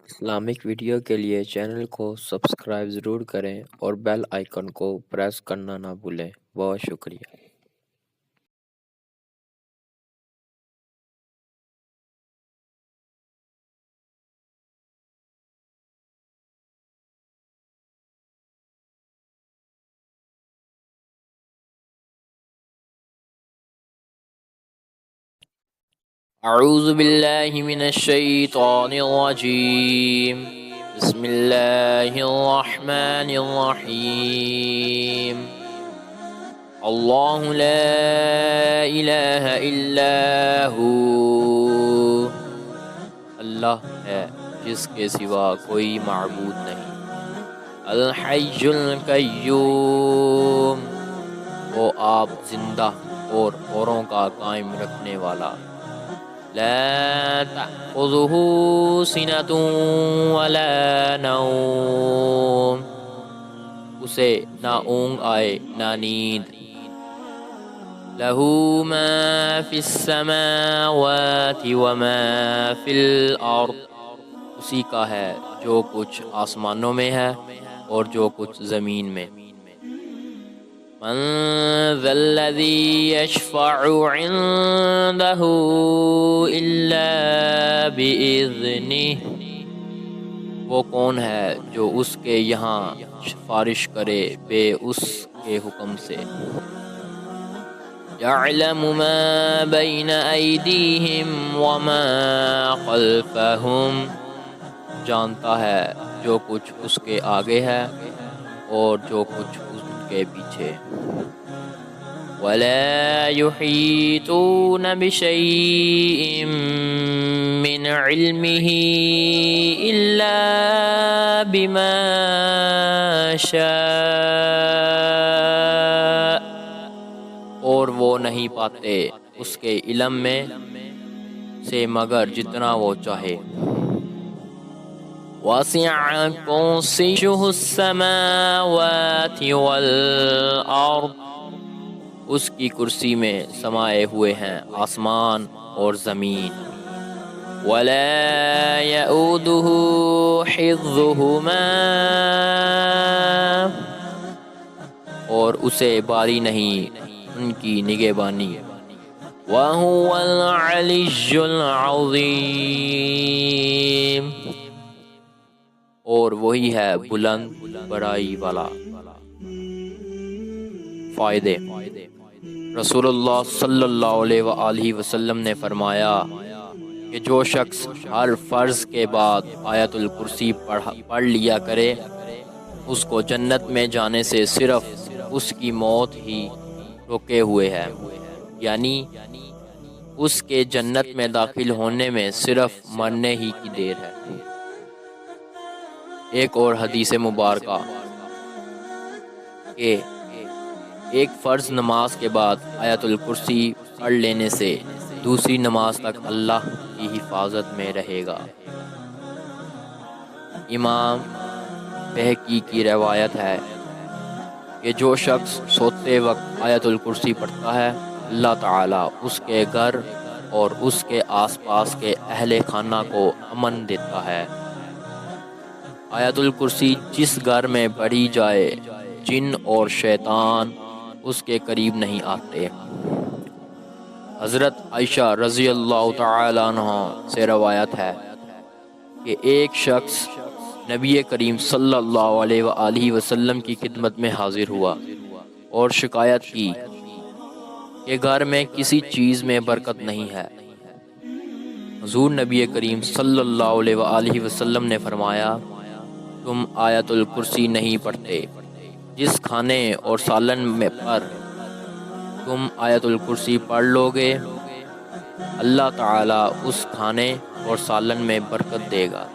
Islamic video کے لیے channel کو سبسکرائب ضرور کریں اور بیل آئیکن کو پریس کرنا نہ بھولیں۔ بہت شکریہ۔ اعوذ باللہ من الشیطان الرجیم، بسم اللہ الرحمن الرحیم۔ اللہ لا الہ الا ہو، اللہ ہے جس کے سوا کوئی معبود نہیں۔ الحی القیوم، وہ آپ زندہ اور اوروں کا قائم رکھنے والا۔ لا تأخذه سنة ولا نوم، اسے نہ اونگ آئے نہ نیند۔ لہ ما فی السماوات وما فی الارض، اسی کا ہے جو کچھ آسمانوں میں ہے اور جو کچھ زمین میں۔ من ذا الذی یشفع عنده الا بإذنہ، وہ کون ہے جو اس کے یہاں سفارش کرے بے اس کے حکم سے۔ یعلم ما بین ایدیہم وما خلفہم، جانتا ہے جو کچھ اس کے آگے ہے اور جو کچھ اس کے پیچھے۔ ولا يحيطون بشيء من علمه إلا بما شاء، اور وہ نہیں پاتے اس کے علم میں سے مگر جتنا وہ چاہے۔ وسع کرسیہ السماوات والارض، اس کی کرسی میں سمائے ہوئے ہیں آسمان اور زمین۔ ولا یؤودہ حفظہما، اور اسے باری نہیں ان کی نگہبانی۔ وہو العلی العظیم، اور وہی ہے بلند بڑائی والا۔ فائدے: رسول اللہ صلی اللہ علیہ وآلہ وسلم نے فرمایا کہ جو شخص ہر فرض کے بعد آیت الکرسی پڑھ لیا کرے، اس کو جنت میں جانے سے صرف اس کی موت ہی روکے ہوئے ہے، یعنی اس کے جنت میں داخل ہونے میں صرف مرنے ہی کی دیر ہے۔ ایک اور حدیث مبارکہ کہ ایک فرض نماز کے بعد آیت الکرسی پڑھ لینے سے دوسری نماز تک اللہ کی حفاظت میں رہے گا۔ امام بہقی کی روایت ہے کہ جو شخص سوتے وقت آیت الکرسی پڑھتا ہے، اللہ تعالیٰ اس کے گھر اور اس کے آس پاس کے اہل خانہ کو امن دیتا ہے۔ آیت الکرسی جس گھر میں پڑھی جائے، جن اور شیطان اس کے قریب نہیں آتے۔ حضرت عائشہ رضی اللہ تعالی عنہ سے روایت ہے کہ ایک شخص نبی کریم صلی اللہ علیہ وآلہ وسلم کی خدمت میں حاضر ہوا اور شکایت کی کہ گھر میں کسی چیز میں برکت نہیں ہے۔ حضور نبی کریم صلی اللہ علیہ وآلہ وسلم نے فرمایا، تم آیت الکرسی نہیں پڑھتے۔ جس کھانے اور سالن میں پر تم آیت الکرسی پڑھ لو گے، اللہ تعالیٰ اس کھانے اور سالن میں برکت دے گا۔